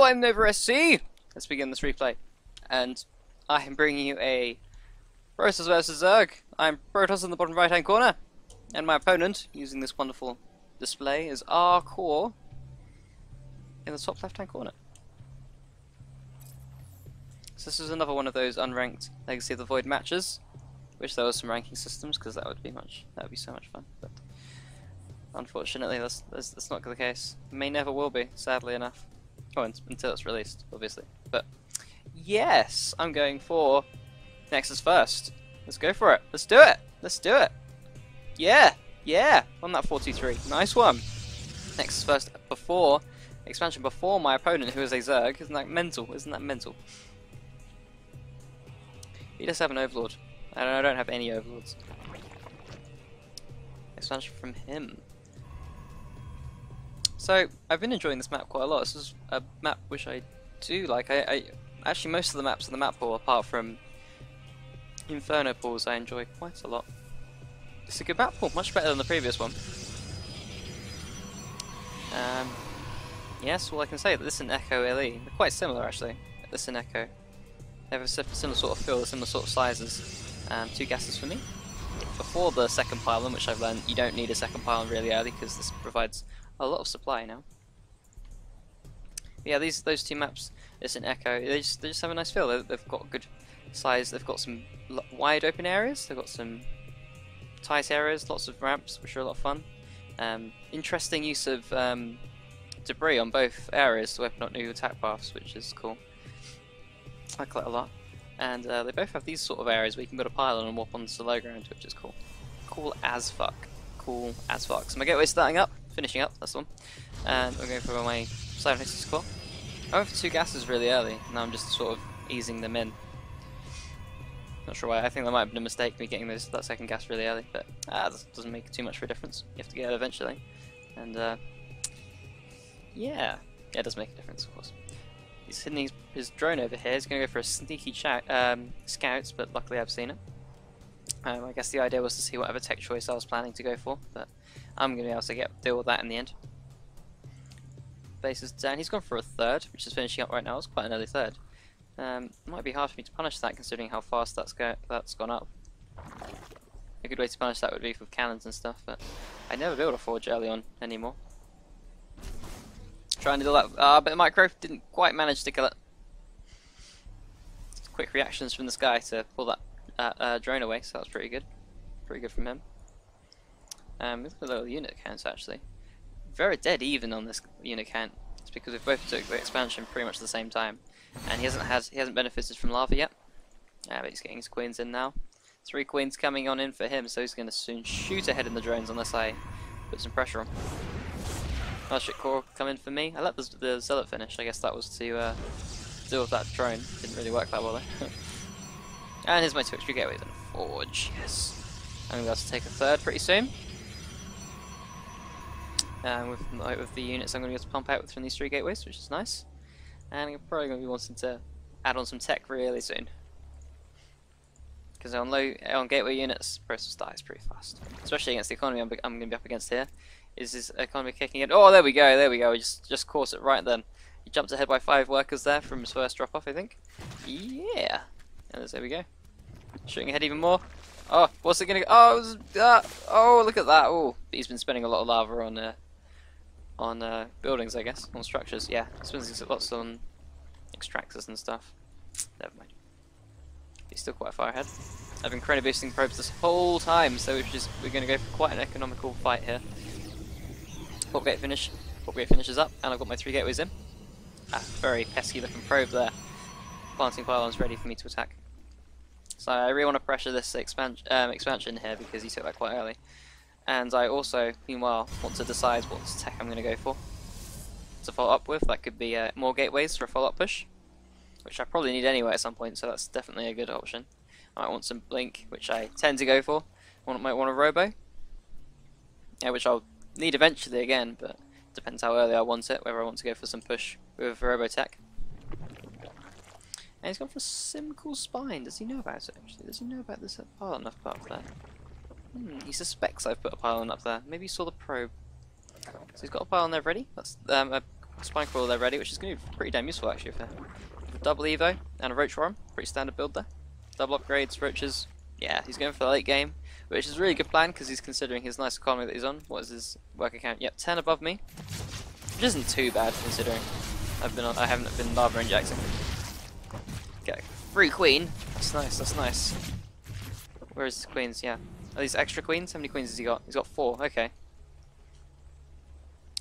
I'm over SC! Let's begin this replay. And I am bringing you a Protoss versus Zerg. I'm Protoss in the bottom right hand corner. And my opponent, using this wonderful display, is our core in the top left hand corner. So this is another one of those unranked Legacy of the Void matches. Wish there was some ranking systems, because that would be so much fun. But unfortunately, that's not the case. May never will be, sadly enough. Oh, until it's released, obviously. But yes, I'm going for Nexus first. Let's go for it. Let's do it. Let's do it. Yeah, yeah. On that 4-2-3. Nice one. Nexus first before expansion, before my opponent, who is a Zerg. Isn't that mental? Isn't that mental? He does have an Overlord. I don't have any Overlords. Expansion from him. So, I've been enjoying this map quite a lot. This is a map which I do like. Actually, most of the maps in the map pool, apart from Inferno pools, I enjoy quite a lot. It's a good map pool, much better than the previous one. Yes, all I can say that this and Echo LE, they're quite similar actually. This and Echo. They have a similar sort of feel, similar sort of sizes. 2 gases for me. Before the second pylon, which I've learned you don't need a second pylon really early because this provides a lot of supply now. But yeah, those two maps, this and Echo, they just have a nice feel. They've got good size. They've got some wide open areas. They've got some tight areas, lots of ramps, which are a lot of fun. Interesting use of debris on both areas to open up new attack paths, which is cool. I like that a lot. And they both have these sort of areas where you can build a pylon and warp onto the low ground, which is cool. Cool as fuck. Cool as fuck. So my gateway's starting up, finishing up, that's the one. And I'm going for my Cyber Nexus core. I went for 2 gases really early, now I'm just sort of easing them in. Not sure why, I think that might have been a mistake, me getting that second gas really early, but that doesn't make too much of a difference. You have to get it eventually. And yeah, it does make a difference, of course. He's hitting his drone over here. He's going to go for a sneaky scouts, but luckily I've seen it. I guess the idea was to see whatever tech choice I was planning to go for, but I'm going to be able to deal with that in the end. Base is down. He's gone for a third, which is finishing up right now. It's quite an early third. It might be hard for me to punish that considering how fast that's gone up. A good way to punish that would be with cannons and stuff, but I never build a forge early on anymore. Trying to do that, but the micro didn't quite manage to kill it. Quick reactions from this guy to pull that drone away, so that was pretty good. Pretty good from him. With the little unit counts actually. Very dead even on this unit count. It's because we both took the expansion pretty much at the same time. And he hasn't benefited from lava yet. But he's getting his queens in now. 3 queens coming on in for him, so he's going to soon shoot ahead in the drones unless I put some pressure on. Last shit core come in for me. I let the zealot finish. I guess that was to deal with that drone. Didn't really work that well though. And here's my 2 extra gateways and a forge. Yes. I'm going to be able to take a third pretty soon. And with the units I'm going to be able to pump out from these 3 gateways, which is nice. And I'm probably going to be wanting to add on some tech really soon. Because on gateway units, Protoss dies pretty fast. Especially against the economy I'm going to be up against here. Is his economy kicking in? Oh, there we go, we just caught it right then. He jumped ahead by 5 workers there from his first drop off, I think. Yeah. And there we go. Shooting ahead even more. Oh, what's it gonna go? Oh, oh, look at that. Oh, he's been spending a lot of lava on buildings, I guess, on structures. Yeah, spending lots on extractors and stuff. Never mind. He's still quite far ahead. I've been chrono boosting probes this whole time, so we're going to go for quite an economical fight here. Port gate finishes up, and I've got my 3 gateways in. Very pesky looking probe there. Planting pylons ready for me to attack. So I really want to pressure this expansion here because he took that quite early. And I also, meanwhile, want to decide what tech I'm going to go for to follow up with. That could be more gateways for a follow-up push, which I probably need anyway at some point, so that's definitely a good option. I might want some blink, which I tend to go for. Might want a robo, which I'll need eventually again, but depends how early I want it, whether I want to go for some push with Robotech. And he's gone for Simcool Spine. Does he know about it actually? Does he know about this pylon I've put up there? He suspects I've put a pylon up there. Maybe he saw the probe. So he's got a pylon there ready. That's a Spine Crawler there ready, which is going to be pretty damn useful actually for a double Evo and a Roach Worm. Pretty standard build there. Double upgrades, Roaches. Yeah, he's going for the late game, which is a really good plan because he's considering his nice economy that he's on. What is his work account? Yep, 10 above me, which isn't too bad considering I haven't been lava injecting. Okay, free queen. That's nice. That's nice. Where is his queens? Yeah, are these extra queens? How many queens has he got? He's got 4. Okay.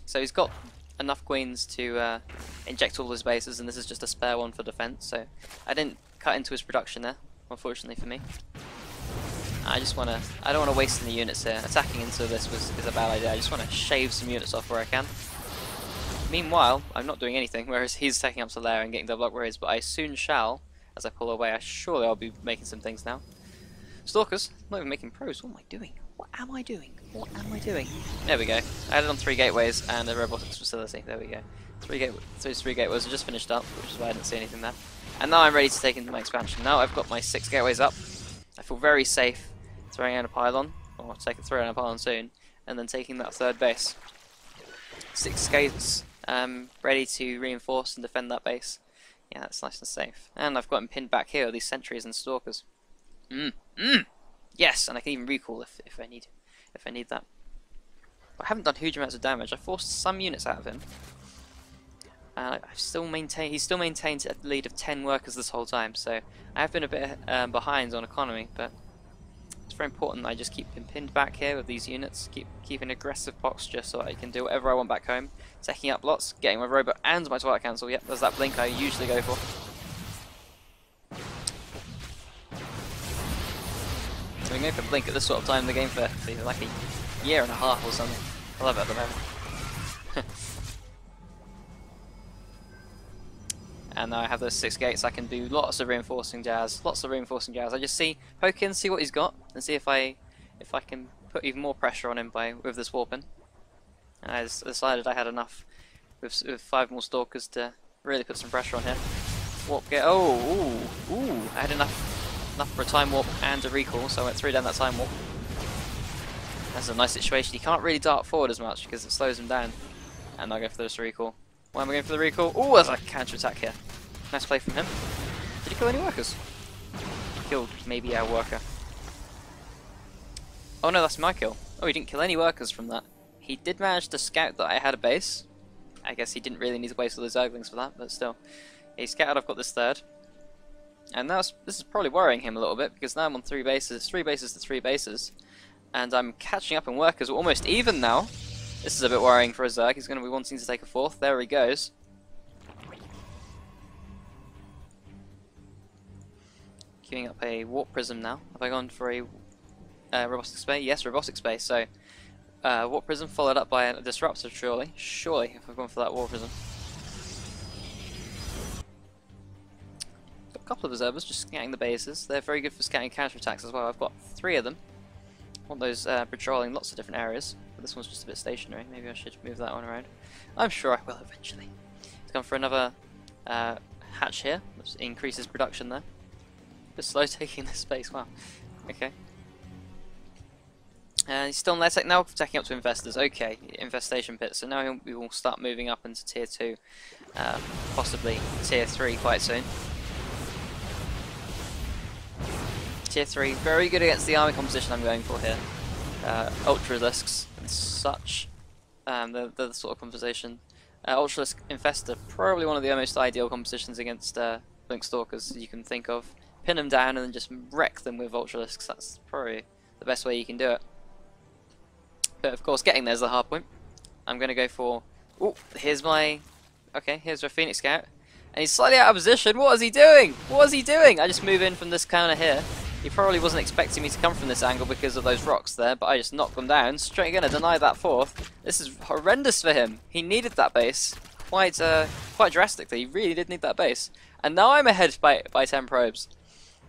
So he's got enough queens to inject all his bases, and this is just a spare one for defense. So I didn't cut into his production there, unfortunately for me. I don't want to waste any units here. Attacking into this is a bad idea. I just want to shave some units off where I can. Meanwhile, I'm not doing anything, whereas he's taking up Solaire and getting double upgrades, but I soon shall, as I pull away. Surely I'll be making some things now. Stalkers, I'm not even making pros. What am I doing? What am I doing? What am I doing? There we go. I added on 3 gateways and a robotics facility. There we go. 3 gateways are just finished up, which is why I didn't see anything there. And now I'm ready to take into my expansion. Now I've got my 6 gateways up. I feel very safe throwing in a pylon, or throwing in a pylon soon, and then taking that 3rd base. 6 gates, ready to reinforce and defend that base. Yeah, that's nice and safe. And I've got him pinned back here with these sentries and stalkers. Yes, and I can even recall if I need that. But I haven't done huge amounts of damage. I forced some units out of him. He's still maintained a lead of 10 workers this whole time, so I have been a bit behind on economy, but it's very important that I just keep him pinned back here with these units, keep an aggressive posture so I can do whatever I want back home, taking up lots, getting my robot and my Twilight Cancel. Yep, there's that blink I usually go for. So we can go for blink at this sort of time in the game for like a year and a half or something. I love it at the moment. And now I have those 6 gates, I can do lots of reinforcing jazz. I just poke in, see what he's got, and see if I can put even more pressure on him with this warping. And I decided I had enough with 5 more stalkers to really put some pressure on here. Warp gate. Oh, ooh! I had enough for a time warp and a recall, so I went 3 down that time warp. That's a nice situation. He can't really dart forward as much because it slows him down. And I'll go for this recall. Why am I going for the recall? Oh, there's a counter attack here. Nice play from him. Did he kill any workers? He killed maybe our worker. Oh no, that's my kill. Oh, he didn't kill any workers from that. He did manage to scout that I had a base. I guess he didn't really need to waste all his Zerglings for that, but still. He scouted I've got this 3rd. And this is probably worrying him a little bit, because now I'm on 3 bases. 3 bases to 3 bases. And I'm catching up in workers. We're almost even now. This is a bit worrying for a Zerg. He's going to be wanting to take a 4th. There he goes. Queuing up a Warp Prism now. Have I gone for a Robotic Space? Yes, Robotic Space. So, Warp Prism followed up by a Disruptor, surely. Surely, if I've gone for that Warp Prism. Got a couple of observers just scanning the bases. They're very good for scanning counterattacks as well. I've got 3 of them. I want those patrolling lots of different areas. But this one's just a bit stationary. Maybe I should move that one around. I'm sure I will eventually. Let's go for another hatch here, which increases production there. A bit slow taking this space, wow. Okay. And he's still on their tech now, taking up to investors. Okay, infestation pit. So now we will start moving up into tier 2, possibly tier 3 quite soon. Tier 3, very good against the army composition I'm going for here. Ultralisks and such. They're the sort of composition. Ultralisk Infestor, probably one of the most ideal compositions against Blink Stalkers you can think of. Pin them down and then just wreck them with Ultralisks. That's probably the best way you can do it. But of course, getting there's the hard point. I'm going to go for... Oh, here's my... Okay, here's my Phoenix Scout. And he's slightly out of position. What is he doing? What is he doing? I just move in from this corner here. He probably wasn't expecting me to come from this angle because of those rocks there, but I just knocked them down. Straight gonna deny that 4th. This is horrendous for him. He needed that base quite drastically. He really did need that base. And now I'm ahead by 10 probes.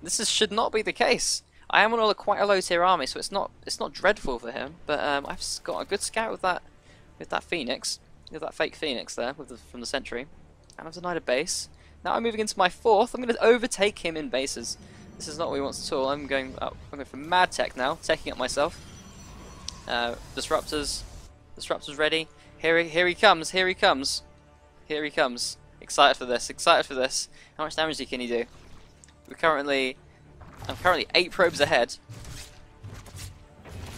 This should not be the case. I am on quite a low tier army, so it's not dreadful for him. But I've got a good scout with that Phoenix, with that fake Phoenix there from the Sentry, and I've denied a base. Now I'm moving into my 4th. I'm going to overtake him in bases. This is not what he wants at all. I'm going for Mad Tech now, taking up myself. Disruptors ready. Here he comes. Here he comes. Excited for this. Excited for this. How much damage can he do? I'm currently 8 probes ahead.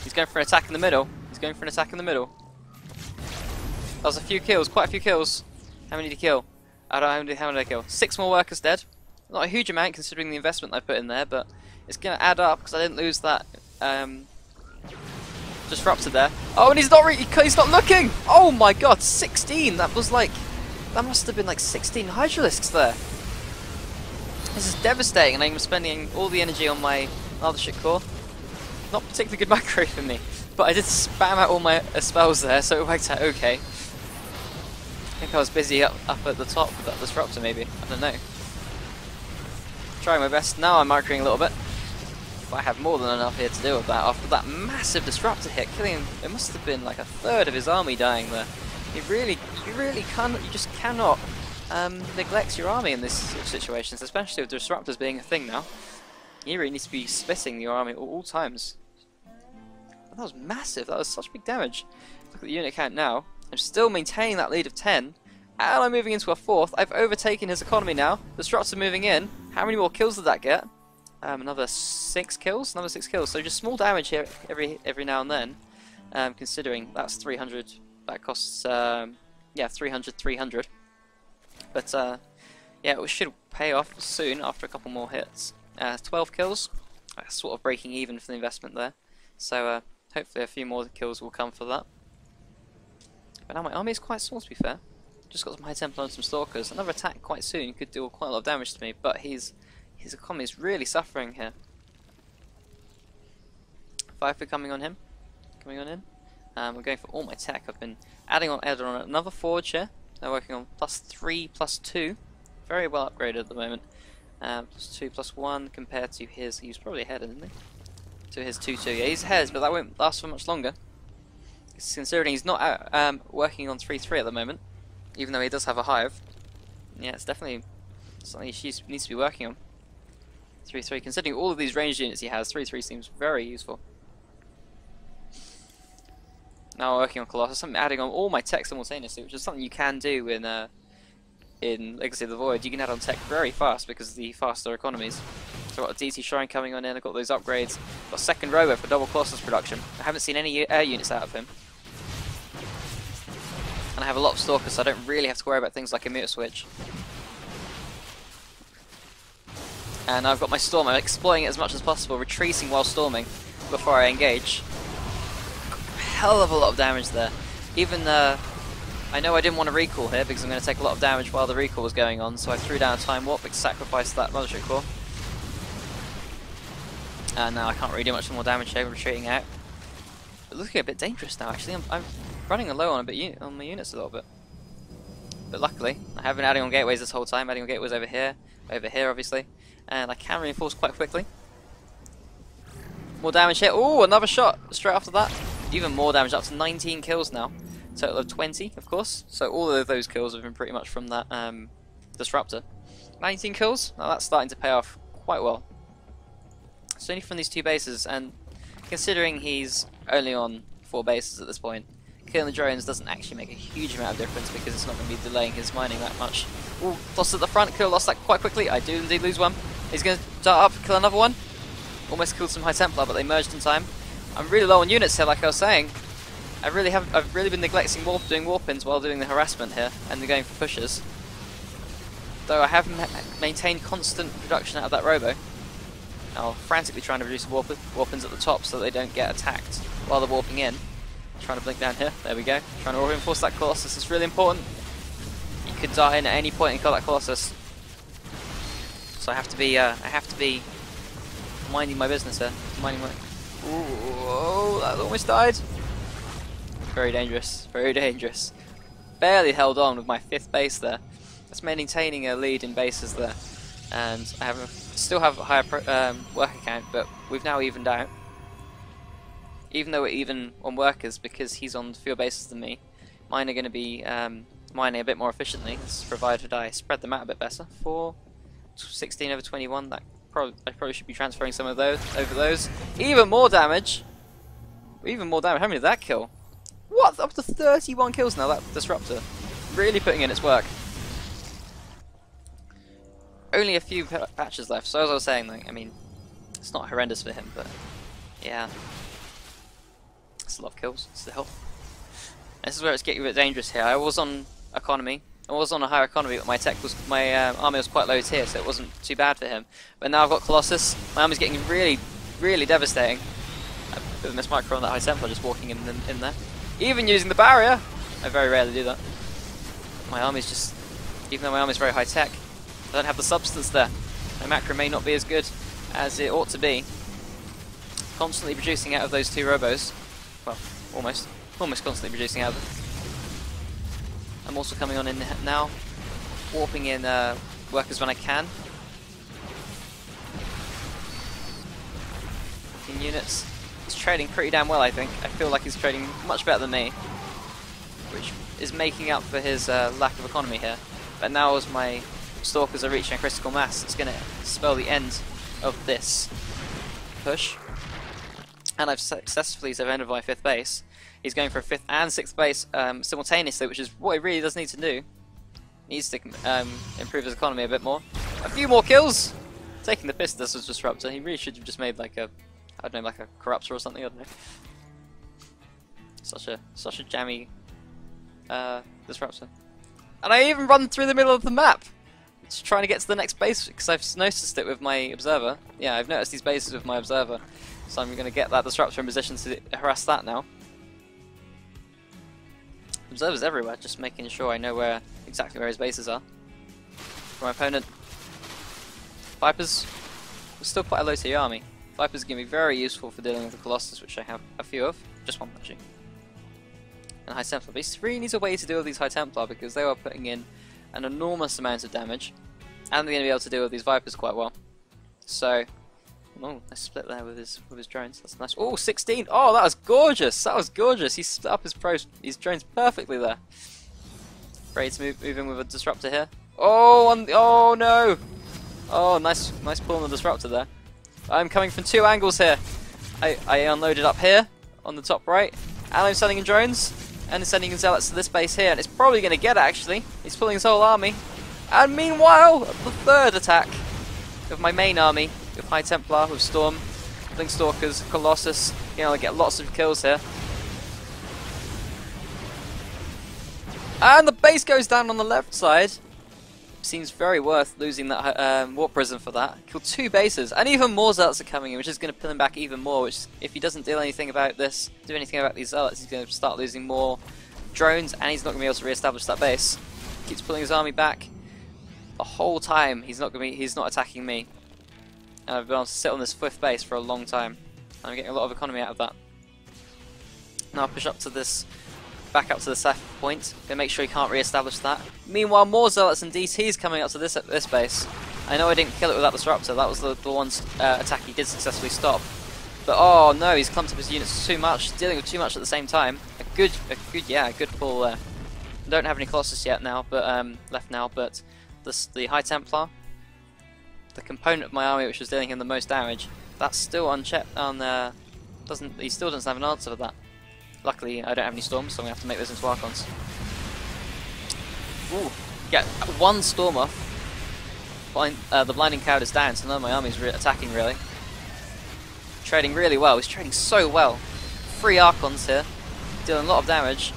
He's going for an attack in the middle. He's going for an attack in the middle. That was a few kills. Quite a few kills. How many did he kill? I don't know how many did I kill. 6 more workers dead. Not a huge amount considering the investment I put in there, but it's going to add up because I didn't lose that disruptor there. Oh, and he's not looking. Oh my god, 16. That must have been like 16 hydralisks there. This is devastating, and I'm spending all the energy on my mothership core. Not particularly good macro for me, but I did spam out all my spells there, so it worked out okay. I think I was busy up at the top with that disruptor, maybe. I don't know. Trying my best. Now I'm microing a little bit. But I have more than enough here to deal with that. After that massive disruptor hit, killing him, it must have been like a third of his army dying there. You just cannot neglect your army in these sort of situations, especially with disruptors being a thing now. You really need to be splitting your army at all times. That was massive. That was such big damage. Look at the unit count now. I'm still maintaining that lead of 10, and I'm moving into a 4th. I've overtaken his economy now. Disruptor moving in. How many more kills did that get? Another 6 kills. Another 6 kills. So just small damage here every now and then. Considering that's 300. That costs yeah, 300. But yeah, it should pay off soon after a couple more hits. 12 kills. Sort of breaking even for the investment there. So hopefully a few more kills will come for that. But now my army is quite small, to be fair. Just got some high tempo and some stalkers. Another attack quite soon could do quite a lot of damage to me, but his economy is really suffering here. Viper coming on him. Coming on in. We're going for all my tech. I've been adding on another forge here. They're working on +3, +2. Very well upgraded at the moment. +2, +1 compared to his. He was probably ahead, isn't he? To his 2-2. Yeah, he's ahead, but that won't last for much longer. Considering he's not out, working on 3-3 at the moment, even though he does have a hive. Yeah, it's definitely something he needs to be working on. 3-3. Considering all of these ranged units he has, 3-3 seems very useful. Now working on Colossus, I'm adding on all my tech simultaneously, which is something you can do in Legacy of the Void. You can add on tech very fast because of the faster economies. So I've got a DT Shrine coming on in, I've got those upgrades. Got a second Robo for double Colossus production. I haven't seen any air units out of him. And I have a lot of Stalkers, so I don't really have to worry about things like a meter switch. And I've got my Storm, I'm exploiting it as much as possible, retreating while storming before I engage. Hell of a lot of damage there. Even I know I didn't want to recall here because I'm going to take a lot of damage while the recall was going on, so I threw down a time warp, which sacrificed that mothership core. And now I can't really do much more damage here, retreating out. But looking a bit dangerous now, actually. I'm running low on my units a little bit. But luckily, I have been adding on gateways this whole time, adding on gateways over here obviously, and I can reinforce quite quickly. More damage here. Ooh, another shot straight after that. Even more damage, up to 19 kills now. Total of 20, of course. So all of those kills have been pretty much from that disruptor. 19 kills. Now that's starting to pay off quite well. It's only from these 2 bases, and considering he's only on 4 bases at this point, killing the drones doesn't actually make a huge amount of difference because it's not going to be delaying his mining that much. Ooh, lost at the front, lost that quite quickly. I do indeed lose one. He's going to dart up, kill another one. Almost killed some High Templar, but they merged in time. I'm really low on units here, like I was saying. I've really been neglecting doing warp-ins while doing the harassment here, and going for pushes. Though I have maintained constant production out of that Robo. Now, frantically trying to reduce warp-ins at the top so they don't get attacked while they're warping in. Trying to blink down here. There we go. Trying to reinforce that Colossus. It's really important. You could die in at any point and kill that Colossus. So I have to be minding my business here. Minding my. Ooh, that almost died. Very dangerous. Very dangerous. Barely held on with my 5th base there. That's maintaining a lead in bases there, and I still have a higher worker count, but we've now evened out. Even though we're even on workers, because he's on fewer bases than me, mine are going to be mining a bit more efficiently, provided I spread them out a bit better. 16 over 21, I probably should be transferring some of those over those. Even more damage! Even more damage, how many did that kill? What? Up to 31 kills now, that disruptor. Really putting in its work. only a few patches left, so as I was saying, like, I mean, it's not horrendous for him, but yeah, it's a lot of kills still. This is where it's getting a bit dangerous here. I was on economy. I was on a higher economy, but my army was quite low tier, so it wasn't too bad for him. But now I've got Colossus. My army's getting really, really devastating. A bit of a mismicro on that high Templar, just walking in there. Even using the barrier. I very rarely do that. My army's just, even though my army's very high tech, I don't have the substance there. My macro may not be as good as it ought to be. Constantly producing out of those two robos. Well, almost constantly producing out of them. I'm also coming on in now, warping in workers when I can. In units. He's trading pretty damn well, I think. I feel like he's trading much better than me, which is making up for his lack of economy here. But now as my Stalkers are reaching a critical mass, it's going to spell the end of this push. And I've successfully surrendered my 5th base. He's going for a 5th and 6th base simultaneously, which is what he really does need to do. He needs to improve his economy a bit more. A few more kills! Taking the piss, this was Disruptor. He really should have just made like a, I don't know, like a Corruptor or something, I don't know. Such a jammy Disruptor. And I even run through the middle of the map! Just trying to get to the next base, because I've noticed it with my Observer. Yeah, I've noticed these bases with my Observer. So I'm going to get that Disruptor in position to harass that now. Observers everywhere, just making sure I know exactly where his bases are. For my opponent, Vipers, we're still quite a low tier army. Vipers can be very useful for dealing with the Colossus, which I have a few of. Just one actually. And High Templar. But he really needs a way to deal with these High Templar because they are putting in an enormous amount of damage. And they're going to be able to deal with these Vipers quite well. So, oh, nice split there with his drones. That's nice. Oh, 16! Oh, that was gorgeous! That was gorgeous! He split up his drones perfectly there. Ready to move in with a Disruptor here. Oh, oh no! Oh, nice pull on the Disruptor there. I'm coming from 2 angles here. I unloaded up here on the top right, and I'm sending in drones, and sending in zealots to this base here, and it's probably going to get it actually. He's pulling his whole army. And meanwhile, the 3rd attack of my main army, with High Templar, with Storm, Blink Stalkers, Colossus, you know, I get lots of kills here. And the base goes down on the left side. Seems very worth losing that Warp Prism for that. Killed 2 bases, and even more Zealots are coming in, which is going to pull him back even more, which if he doesn't do anything about these Zealots, he's going to start losing more drones, and he's not going to be able to re-establish that base. Keeps pulling his army back. The whole time, he's not attacking me. And I've been able to sit on this 5th base for a long time. I'm getting a lot of economy out of that. Now I'll push up to this, back up to the 7th point. Gonna make sure he can't re-establish that. Meanwhile, more Zealots and DTs coming up to this base. I know I didn't kill it with that Disruptor. That was the one attack he did successfully stop. But oh no, he's clumped up his units too much, dealing with too much at the same time. A good pull there. I don't have any Colossus yet now, but left now. But the High Templar, the component of my army which was dealing him the most damage, that's still unchecked. He still doesn't have an answer for that. Luckily, I don't have any storms, so I'm gonna have to make those into Archons. Ooh, get 1 storm off. The blinding cloud is down, so none of my army's attacking really. Trading really well. He's trading so well. 3 Archons here, dealing a lot of damage,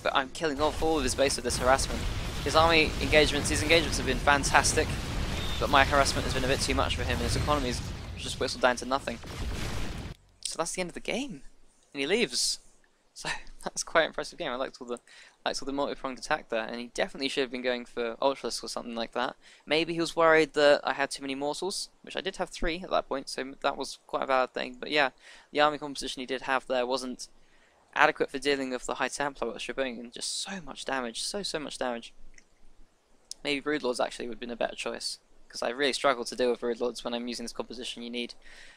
but I'm killing off all of his base with this harassment. His engagements have been fantastic, but my harassment has been a bit too much for him, and his economy's just whistled down to nothing. So that's the end of the game, and he leaves. So that's quite an impressive game. I liked all the multi-pronged attack there, and he definitely should have been going for Ultralisk or something like that. Maybe he was worried that I had too many mortals, which I did have 3 at that point, so that was quite a valid thing. But yeah, the army composition he did have there wasn't adequate for dealing with the High Templar, which were bringing just so much damage, so much damage. Maybe Broodlords actually would have been a better choice, because I really struggle to deal with Broodlords when I'm using this composition. You need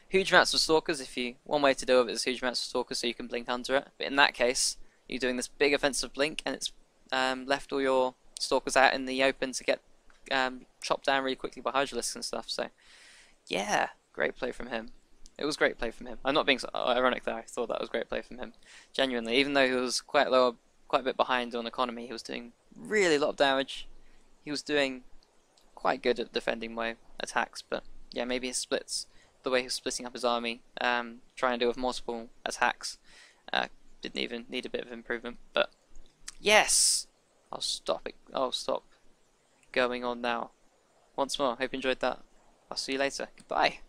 huge amounts of Stalkers. One way to deal with it is huge amounts of Stalkers so you can blink under it. But in that case, you're doing this big offensive blink, and it's left all your Stalkers out in the open to get chopped down really quickly by Hydralisks and stuff. So yeah, great play from him. It was great play from him. I'm not being so ironic there. I thought that was great play from him. Genuinely, even though he was quite a bit behind on economy, he was doing really a lot of damage. He was doing quite good at defending my attacks, but yeah, maybe his splits, the way he was splitting up his army, trying to do with multiple attacks, didn't even need a bit of improvement. But yes, I'll stop it. I'll stop going on now. Once more, hope you enjoyed that. I'll see you later. Goodbye.